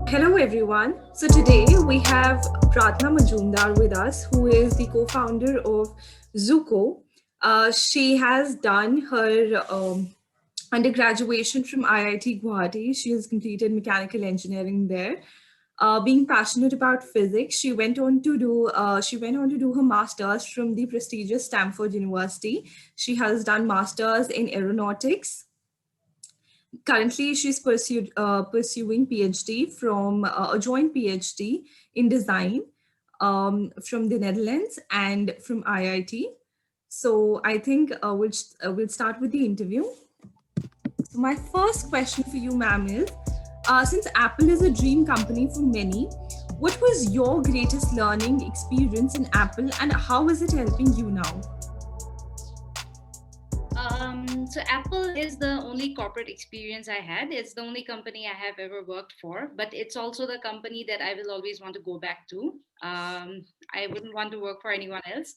Hello, everyone. So today we have Prarthana Majumdar with us, who is the co-founder of Zuko. She has done her undergraduation from IIT Guwahati. She has completed mechanical engineering there. Being passionate about physics, she went on to do her masters from the prestigious Stanford University. She has done masters in aeronautics. Currently, she's pursuing PhD from a joint PhD in design from the Netherlands and from IIT. So I think we'll start with the interview. So my first question for you, ma'am, is since Apple is a dream company for many, what was your greatest learning experience in Apple, and how is it helping you now? So Apple is the only corporate experience I had. It's the only company I have ever worked for, but it's also the company that I will always want to go back to. I wouldn't want to work for anyone else.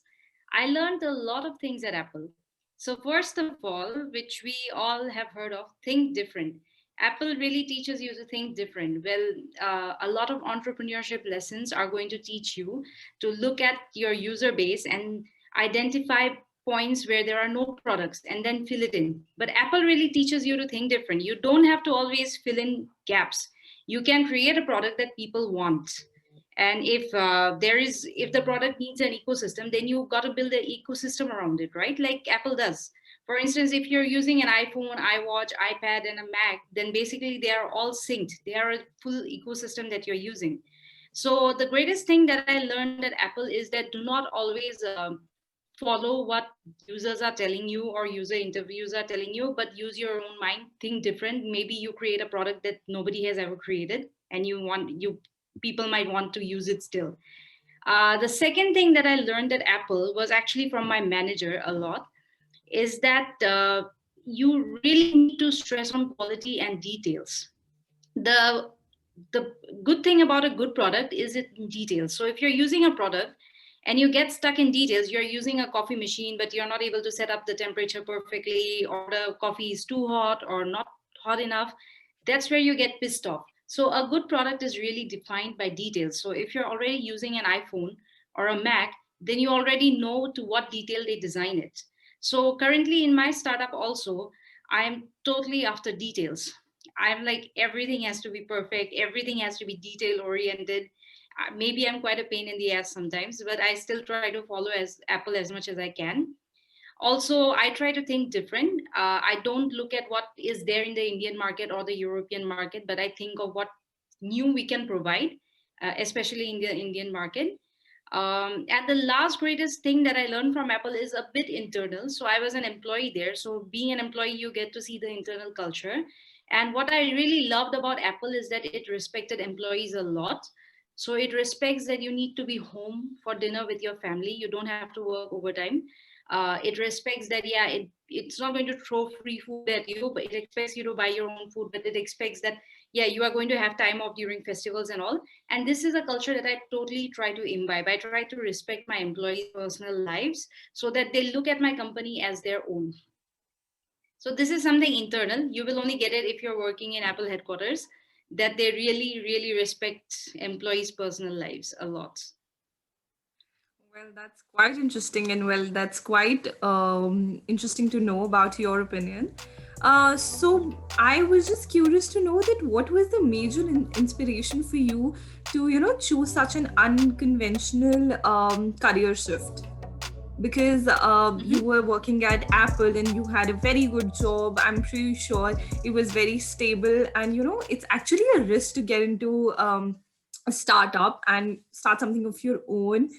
I learned a lot of things at Apple. So first of all, which we all have heard of, think different. Apple really teaches you to think different. Well, a lot of entrepreneurship lessons are going to teach you to look at your user base and identify points where there are no products and then fill it in. But Apple really teaches you to think different. You don't have to always fill in gaps. You can create a product that people want. And if the product needs an ecosystem, then you've got to build an ecosystem around it, right? Like Apple does. For instance, if you're using an iPhone, iWatch, iPad, and a Mac, then basically they are all synced. They are a full ecosystem that you're using. So the greatest thing that I learned at Apple is that do not always follow what users are telling you or user interviews are telling you, but use your own mind, think different. Maybe you create a product that nobody has ever created, and you people might want to use it still. The second thing that I learned at Apple was actually from my manager a lot, is that you really need to stress on quality and details. The the good thing about a good product is it in details. So if you're using a product and you get stuck in details, you're using a coffee machine but you're not able to set up the temperature perfectly, or the coffee is too hot or not hot enough, that's where you get pissed off. So a good product is really defined by details. So if you're already using an iPhone or a Mac, then you already know to what detail they design it. So currently in my startup also, I'm totally after details. I'm like, everything has to be perfect, everything has to be detail oriented. Maybe I'm quite a pain in the ass sometimes, but I still try to follow as Apple as much as I can. Also, I try to think different. I don't look at what is there in the Indian market or the European market, but I think of what new we can provide, especially in the Indian market. And the last greatest thing that I learned from Apple is a bit internal. So I was an employee there. So being an employee, you get to see the internal culture. And what I really loved about Apple is that it respected employees a lot. So it respects that you need to be home for dinner with your family. You don't have to work overtime. It respects that, yeah, it's not going to throw free food at you, but it expects you to buy your own food. But it expects that, yeah, you are going to have time off during festivals and all. And this is a culture that I totally try to imbibe. I try to respect my employees' personal lives so that they look at my company as their own. So this is something internal. You will only get it if you're working in Apple headquarters, that they really, really respect employees' personal lives a lot. Well, that's quite interesting, and well, that's quite interesting to know about your opinion. So, I was just curious to know that what was the major inspiration for you to, choose such an unconventional career shift? Because you Mhm. were working at Apple and you had a very good job. I'm pretty sure it was very stable, and it's actually a risk to get into a startup and start something of your own.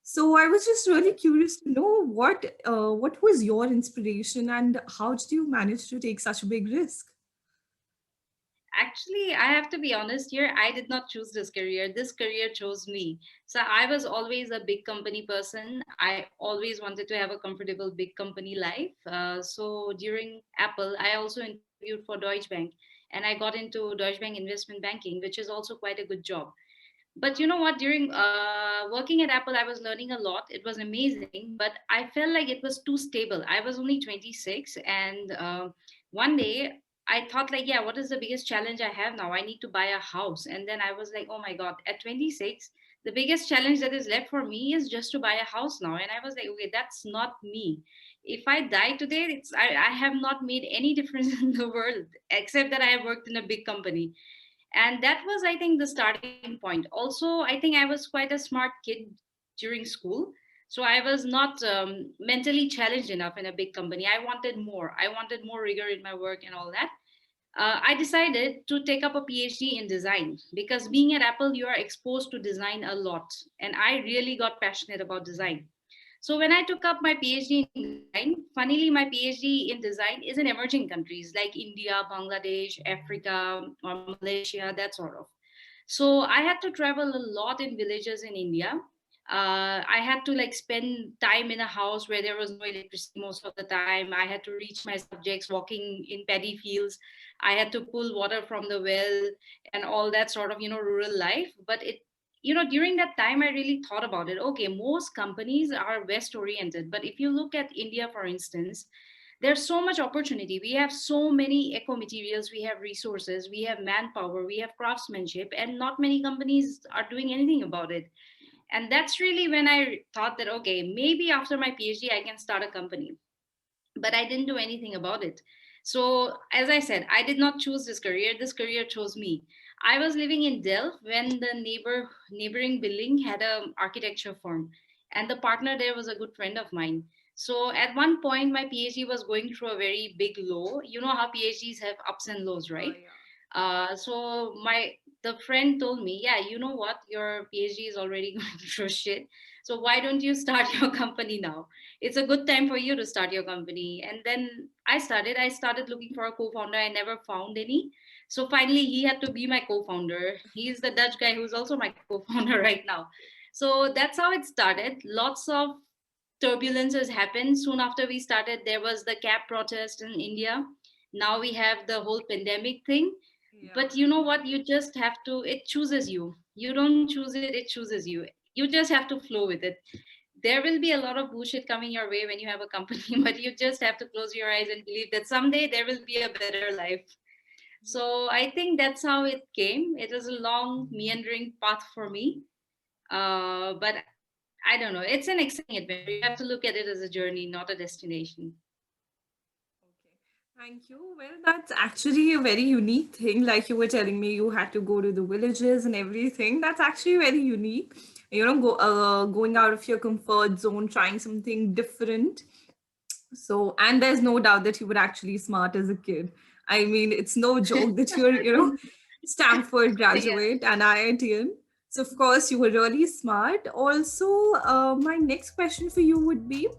So I was just really curious to know what was your inspiration and how did you manage to take such a big risk? Actually, I have to be honest here. I did not choose this career. This career chose me. So I was always a big company person. I always wanted to have a comfortable big company life. So during Apple, I also interviewed for Deutsche Bank, and I got into Deutsche Bank investment banking, which is also quite a good job. But you know what? During working at Apple, I was learning a lot. It was amazing, but I felt like it was too stable. I was only 26, and one day I thought like, yeah, what is the biggest challenge I have now? I need to buy a house. And then I was like, oh my God, at 26, the biggest challenge that is left for me is just to buy a house now. And I was like, okay, that's not me. If I die today, I have not made any difference in the world, except that I have worked in a big company. And that was, I think, the starting point. Also, I think I was quite a smart kid during school. So I was not mentally challenged enough in a big company. I wanted more rigor in my work and all that. I decided to take up a PhD in design because being at Apple, you are exposed to design a lot. And I really got passionate about design. So when I took up my PhD in design, funnily, my PhD in design is in emerging countries like India, Bangladesh, Africa, or Malaysia, that sort of. So I had to travel a lot in villages in India. I had to like spend time in a house where there was no electricity most of the time. I had to reach my subjects walking in paddy fields. I had to pull water from the well and all that sort of, rural life. But during that time, I really thought about it. Okay, most companies are West oriented, but if you look at India, for instance, there's so much opportunity. We have so many eco materials, we have resources, we have manpower, we have craftsmanship, and not many companies are doing anything about it. And that's really when I thought that, okay, maybe after my PhD, I can start a company, but I didn't do anything about it. So, as I said, I did not choose this career chose me. I was living in Delft when the neighboring building had an architecture firm, and the partner there was a good friend of mine. So at one point, my PhD was going through a very big low. You know how PhDs have ups and lows, right? Yeah. So my the friend told me, yeah, you know what, your PhD is already going through shit. So why don't you start your company now? It's a good time for you to start your company. And then I started looking for a co-founder. I never found any. So finally he had to be my co-founder. He's the Dutch guy who's also my co-founder right now. So that's how it started. Lots of turbulences happened. Soon after we started, there was the cap protest in India. Now we have the whole pandemic thing. Yeah. But you know what, you just have to, it chooses you. You don't choose it chooses you. You just have to flow with it. There will be a lot of bullshit coming your way when you have a company, but you just have to close your eyes and believe that someday there will be a better life. So I think that's how it came. It was a long, meandering path for me. But I don't know. It's an exciting adventure. You have to look at it as a journey, not a destination. Okay. Thank you. Well, that's actually a very unique thing. Like you were telling me, you had to go to the villages and everything. That's actually very unique. Going out of your comfort zone, trying something different. So, and there's no doubt that you were actually smart as a kid. I mean, it's no joke that you're, Stanford Yeah. graduate and IITian. So, of course, you were really smart. Also, my next question for you would be,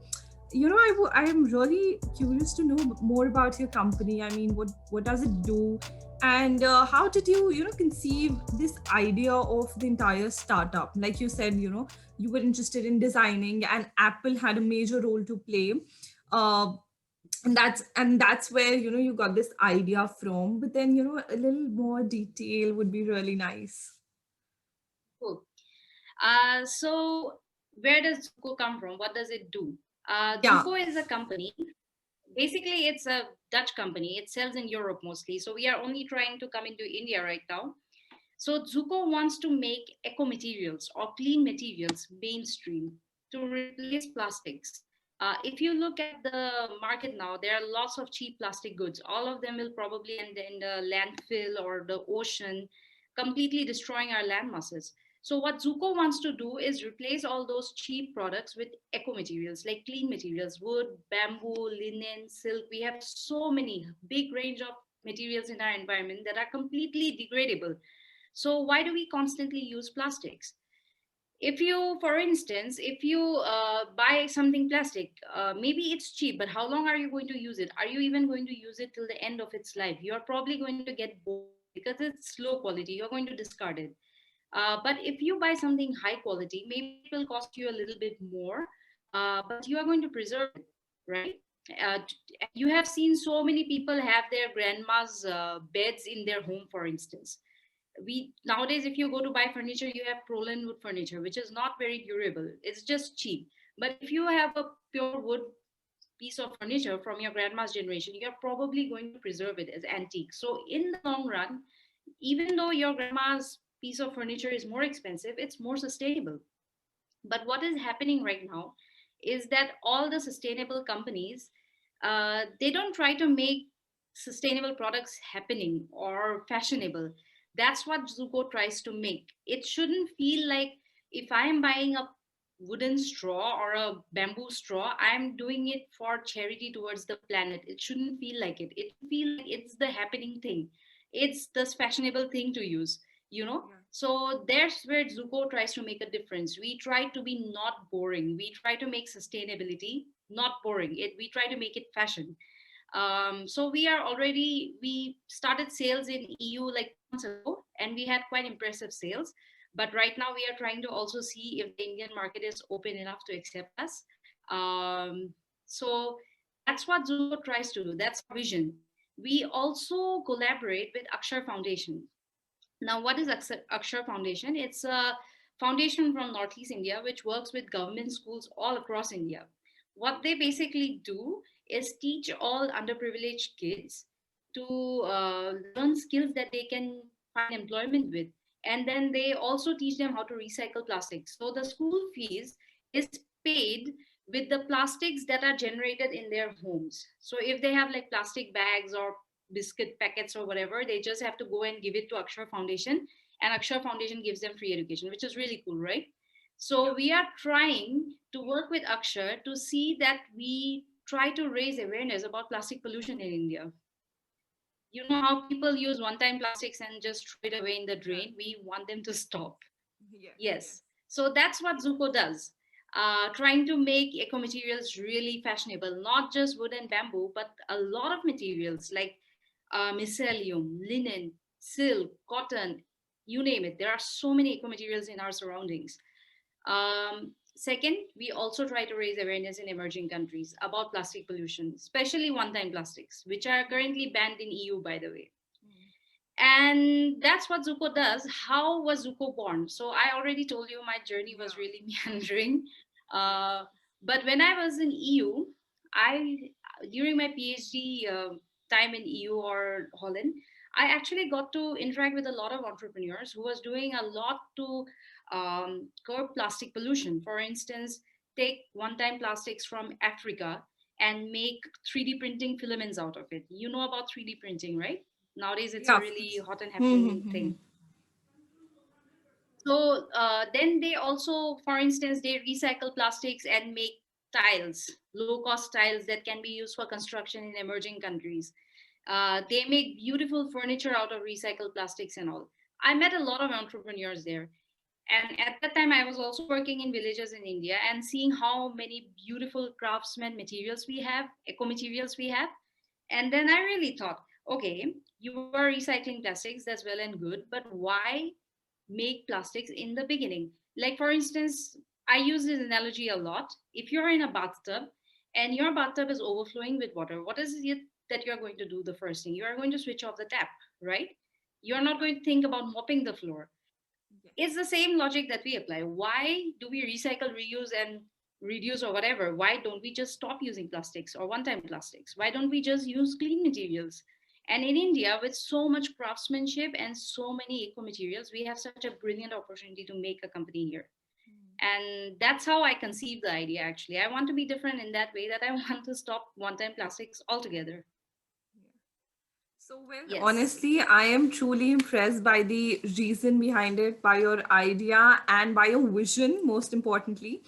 I am really curious to know more about your company. I mean, what does it do, and how did you conceive this idea of the entire startup? Like you said, you were interested in designing, and Apple had a major role to play. Uh, and that's where you got this idea from. But then a little more detail would be really nice. Cool. So where does Zuko come from? What does it do? Yeah. Zuko is a company. Basically, it's a Dutch company. It sells in Europe mostly. So we are only trying to come into India right now. So Zuko wants to make eco materials or clean materials mainstream to replace plastics. If you look at the market now, there are lots of cheap plastic goods. All of them will probably end in the landfill or the ocean, completely destroying our land masses. So what Zuko wants to do is replace all those cheap products with eco materials like clean materials, wood, bamboo, linen, silk. We have so many big range of materials in our environment that are completely degradable. So why do we constantly use plastics? If you, for instance, if you buy something plastic, maybe it's cheap, but how long are you going to use it? Are you even going to use it till the end of its life? You're probably going to get bored of it because it's low quality. You're going to discard it. But if you buy something high quality, maybe it will cost you a little bit more, but you are going to preserve it, right? You have seen so many people have their grandma's beds in their home, for instance. We nowadays, if you go to buy furniture, you have Poland wood furniture, which is not very durable. It's just cheap. But if you have a pure wood piece of furniture from your grandma's generation, you're probably going to preserve it as antique. So in the long run, even though your grandma's piece of furniture is more expensive, it's more sustainable. But what is happening right now is that all the sustainable companies, they don't try to make sustainable products happening or fashionable. That's what Zuko tries to make. It shouldn't feel like if I am buying a wooden straw or a bamboo straw, I'm doing it for charity towards the planet. It shouldn't feel like it. It should feel like it's the happening thing. It's the fashionable thing to use, you know? Yeah. So that's where Zuko tries to make a difference. We try to be not boring. We try to make sustainability not boring. We try to make it fashion. So we started sales in EU like 2 months ago, and we had quite impressive sales. But right now we are trying to also see if the Indian market is open enough to accept us. So that's what Zuko tries to do. That's our vision. We also collaborate with Akshar Foundation. Now, what is Akshar Foundation? It's a foundation from Northeast India which works with government schools all across India. What they basically do is teach all underprivileged kids to learn skills that they can find employment with. And then they also teach them how to recycle plastics. So the school fees is paid with the plastics that are generated in their homes. So if they have like plastic bags or biscuit packets or whatever, they just have to go and give it to Akshar Foundation, and Akshar Foundation gives them free education, which is really cool, right? So Yeah. we are trying to work with Akshar to see that we try to raise awareness about plastic pollution in India. You know how people use one time plastics and just throw it away in the Yeah. drain? We want them to stop. Yes. Yes. Yes. So that's what Zuko does. Trying to make eco materials really fashionable, not just wood and bamboo, but a lot of materials like mycelium, linen, silk, cotton, you name it. There are so many eco materials in our surroundings. Second, we also try to raise awareness in emerging countries about plastic pollution, especially one time plastics, which are currently banned in EU, by the way. Mm. And that's what Zuko does. How was Zuko born? So I already told you my journey was Yeah. really meandering. Yes. Uh, but when I was in EU, I during my PhD time in EU or Holland, I actually got to interact with a lot of entrepreneurs who was doing a lot to curb plastic pollution. For instance, take one-time plastics from Africa and make 3D printing filaments out of it. You know about 3D printing, right? Nowadays it's Yeah, a of really course. hot and happening Mm-hmm. thing. So then they also, for instance, they recycle plastics and make tiles, low cost tiles that can be used for construction in emerging countries. They make beautiful furniture out of recycled plastics and all. I met a lot of entrepreneurs there. And at that time, I was also working in villages in India and seeing how many beautiful craftsman materials we have, eco materials we have. And then I really thought, okay, you are recycling plastics, that's well and good, but why make plastics in the beginning? Like, for instance, I use this analogy a lot. If you're in a bathtub and your bathtub is overflowing with water, what is it that you're going to do the first thing? You are going to switch off the tap, right? You're not going to think about mopping the floor. It's Yes. the same logic that we apply. Why do we recycle, reuse, and reduce or whatever? Why don't we just stop using plastics or one time plastics? Why don't we just use clean materials? And in India, with so much craftsmanship and so many eco materials, we have such a brilliant opportunity to make a company here. Mm. And that's how I conceived the idea actually. I want to be different in that way, that I want to stop one time plastics altogether. Yeah. So, well, Yes. honestly, I am truly impressed by the reason behind it, by your idea, and by your vision, most importantly.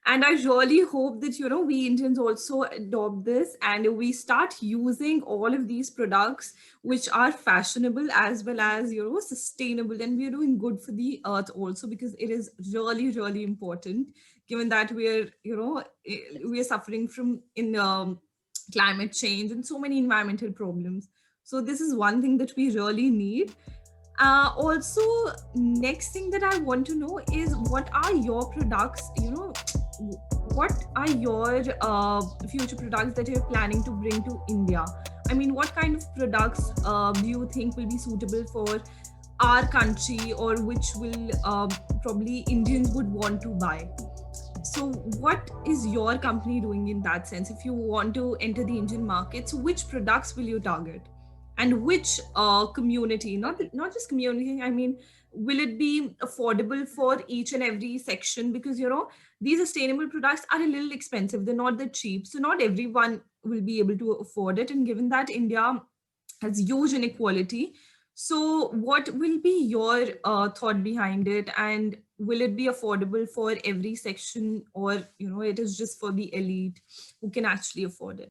And I really hope that, we Indians also adopt this and we start using all of these products which are fashionable as well as, sustainable. And we are doing good for the earth also because it is really, really important given that we are suffering from in climate change and so many environmental problems. So this is one thing that we really need. Also, next thing that I want to know is what are your products? What are your future products that you're planning to bring to India? I mean, what kind of products do you think will be suitable for our country, or which will probably Indians would want to buy? So, what is your company doing in that sense? If you want to enter the Indian market, so which products will you target, and which community? Not just community. I mean, will it be affordable for each and every section? Because these sustainable products are a little expensive. They're not that cheap, so not everyone will be able to afford it. And given that India has huge inequality, so what will be your thought behind it, and will it be affordable for every section, or it is just for the elite who can actually afford it?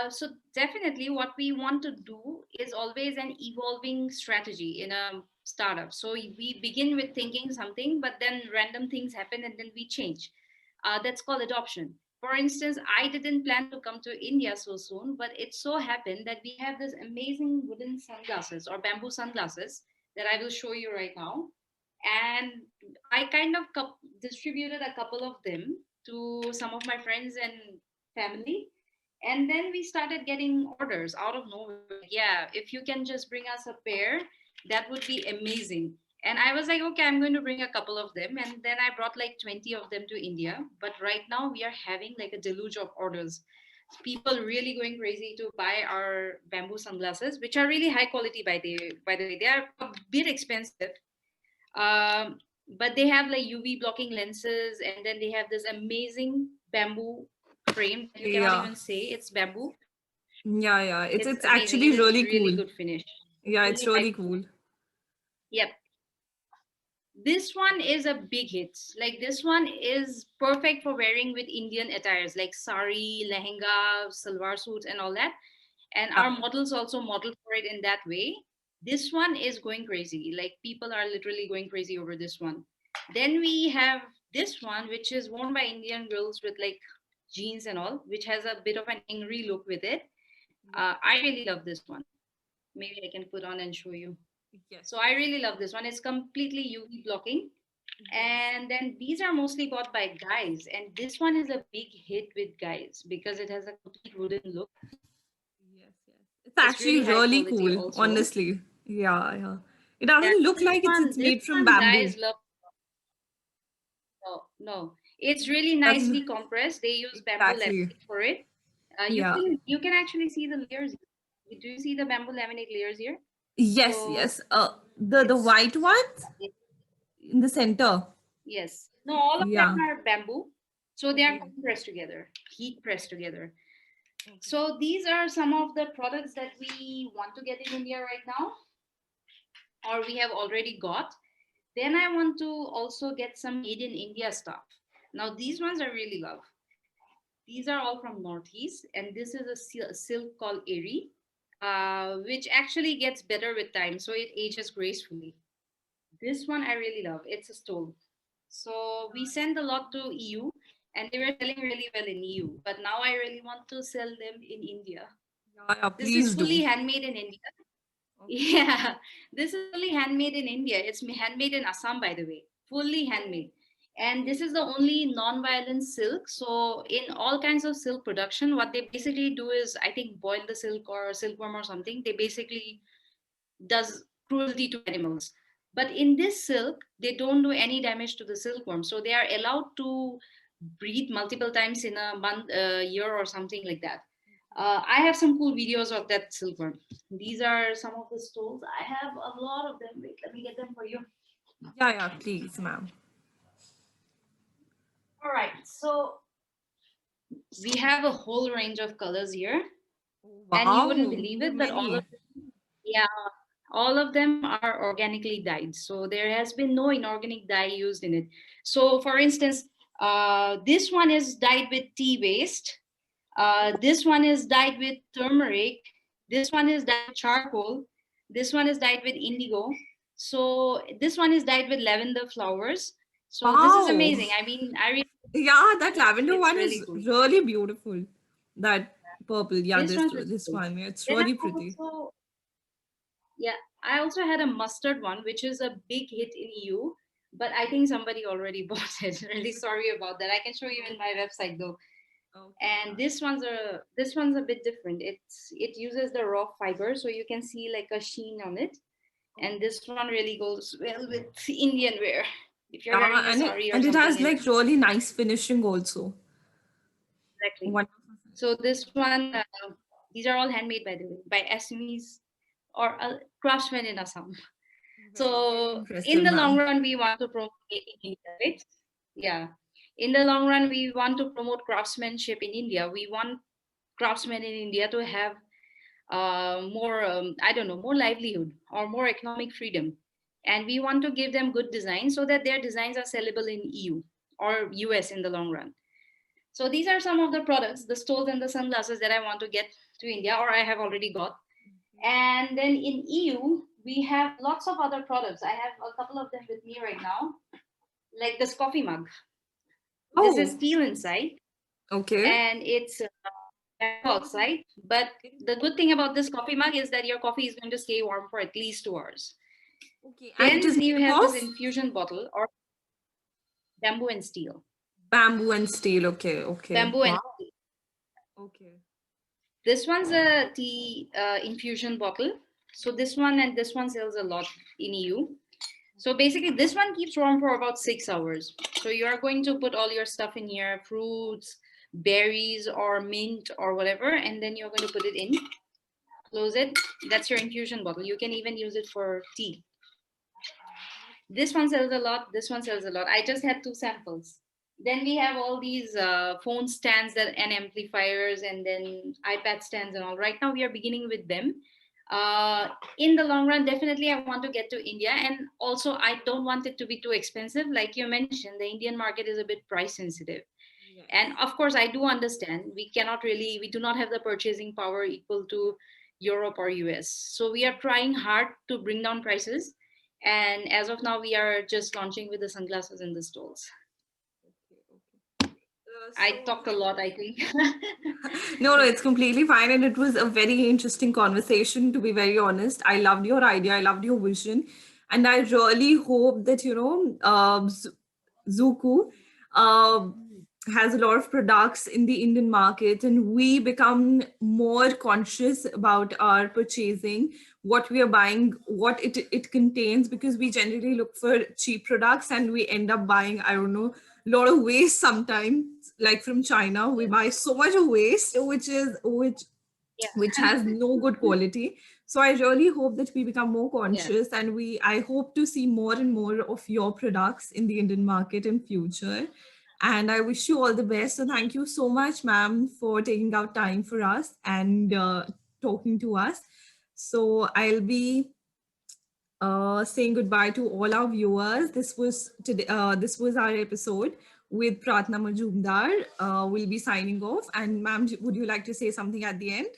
So definitely what we want to do is always an evolving strategy in a startup. So we begin with thinking something, but then random things happen and then we change. That's called adoption. For instance, I didn't plan to come to India so soon, but it so happened that we have this amazing wooden sunglasses or bamboo sunglasses that I will show you right now. And I kind of distributed a couple of them to some of my friends and family, and then we started getting orders out of nowhere, like, yeah, if you can just bring us a pair, that would be amazing. And I was like, okay, I'm going to bring a couple of them, and then I brought like 20 of them to India. But right now we are having like a deluge of orders, people really going crazy to buy our bamboo sunglasses, which are really high quality. By the way, they are a bit expensive, um, but they have like UV blocking lenses, and then they have this amazing bamboo frame that you cannot Yeah, even say it's bamboo. yeah, yeah. It's It's amazing. It actually is really really cool. good finish. Yeah, it's Really high. really cool. Yep. This one is a big hit. Like this one is perfect for wearing with Indian attires like sari, lehenga, salwar suits, and all that. And our Yeah, models also model for it in that way. This one is going crazy. Like people are literally going crazy over this one. Then we have this one, which is worn by Indian girls with like jeans and all, which has a bit of an angry look with it. yeah. I really love this one. Maybe I can put on and show you. Yes, So I please. really love this one. It's completely UV blocking. Yes, And then these are mostly bought by guys. And this one is a big hit with guys because it has a complete wooden look. yes, yes. It's It's actually really high really quality cool, also. honestly. Yeah, yeah. It Yeah, doesn't look like it's this made from one bamboo. guys love. No, no, it's really Doesn't nicely compressed. They use bamboo exactly. laminate for it. You Yeah. can actually see the layers. Do you see the bamboo laminate layers here? Yes, So yes. The it's white ones it, in the center. yes. No, all of them Yeah. are bamboo. So they are Okay. pressed together, heat pressed together. Okay. So these are some of the products that we want to get in India right now, or we have already got. Then I want to also get some made in India stuff. Now these ones I really love. These are all from Northeast, and this is a silk called Eri, which actually gets better with time, so it ages gracefully. This one I really love. It's a stole. So we send a lot to EU, and they were selling really well in EU. But now I really want to sell them in India. Yeah, yeah, This is please fully do. handmade in India. Okay. Yeah, this is fully handmade in India. It's handmade in Assam, by the way, fully handmade. And this is the only non-violent silk. So in all kinds of silk production, what they basically do is, I think, boil the silk or silkworm or something. They basically does cruelty to animals. But in this silk, they don't do any damage to the silkworm. So they are allowed to breathe multiple times in a month, year, or something like that. I have some cool videos of that silkworm. These are some of the stoles. I have a lot of them. Wait, let me get them for you. Yeah, yeah, please, ma'am. All right. So we have a whole range of colors here, and you wouldn't Wow, believe you have it, but all of many. them, yeah, all of them are organically dyed. So there has been no inorganic dye used in it. So, for instance, this one is dyed with tea waste. This one is dyed with turmeric. This one is dyed with charcoal. This one is dyed with indigo. So this one is dyed with lavender flowers. So this is Wow. amazing. I mean, I really, Yeah, that lavender it's one really is cool. really beautiful. That purple. Yeah, This this one's really this cool. one. Yeah, it's Then I really pretty. also, yeah, I also had a mustard one, which is a big hit in EU, but I think somebody already bought it. Really sorry about that. I can show you in my website though. Okay, And yeah. this one's a bit different. It uses the raw fiber, so you can see like a sheen on it. And Okay. this one really goes well with Indian wear. If you're Yeah, wearing a sari or and it something, has and like really nice finishing also. exactly. Wonderful. So this one, these are all handmade by the way by Assamese or craftsmen in Assam. Very, very So in impressive, the long ma'am. run, we want to promote it in India, right? Yeah. In the long run, we want to promote craftsmanship in India. We want craftsmen in India to have more, I don't know, more livelihood or more economic freedom. And we want to give them good designs so that their designs are sellable in EU or US in the long run. So these are some of the products, the stoles and the sunglasses that I want to get to India or I have already got. And then in EU, we have lots of other products. I have a couple of them with me right now, like this coffee mug. This is Oh, steel inside okay. and it's bamboo outside. But the good thing about this coffee mug is that your coffee is going to stay warm for at least 2 hours. Okay, and it is Then you made have this of infusion bottle or bamboo and steel. bamboo and steel. Okay, okay. Bamboo and Wow. steel. Okay. This one's a tea infusion bottle. So this one and this one sells a lot in EU. So basically, this one keeps warm for about 6 hours. So you are going to put all your stuff in here, fruits, berries, or mint, or whatever, and then you're going to put it in, close it. That's your infusion bottle. You can even use it for tea. This one sells a lot. This one sells a lot. I just had two samples. Then we have all these phone stands that and amplifiers, and then iPad stands and all. Right now, we are beginning with them. In the long run, definitely, I want to get to India, and also I don't want it to be too expensive. Like you mentioned, the Indian market is a bit price sensitive, and Yes. of course, I do understand we do not have the purchasing power equal to Europe or US. So we are trying hard to bring down prices, and as of now, we are just launching with the sunglasses and the stoles. Okay, okay. I talked a lot, I think. No, no, it's completely fine. And it was a very interesting conversation, to be very honest. I loved your idea, I loved your vision. And I really hope that, Zuku uh, has a lot of products in the Indian market and we become more conscious about our purchasing, what we are buying, what it contains, because we generally look for cheap products and we end up buying, I don't know, a lot of waste sometimes. Like from China we buy so much of waste, Yeah. which has no good quality. So I really hope that we become more Yeah. conscious, and I hope to see more and more of your products in the Indian market in future. And I wish you all the best. So thank you so much, ma'am, for taking out time for us and talking to us. So I'll be saying goodbye to all our viewers. This was today. This was our episode with Prarthana Majumdar. We'll be signing off. And ma'am, would you like to say something at the end?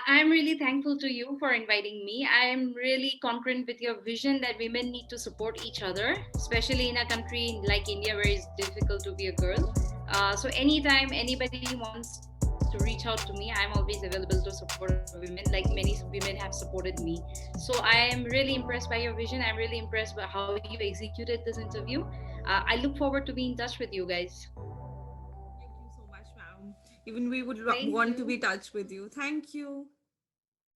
I'm really thankful to you for inviting me. I'm really concurrent with your vision that women need to support each other, especially in a country like India where it's difficult to be a girl. So anytime anybody wants to reach out to me, I'm always available to support women, like many women have supported me. So I am really impressed by your vision. I'm really impressed by how you executed this interview. I look forward to be in touch with you guys. Thank you so much, ma'am. Even we would Thank want to be you. in touch with you. Thank you.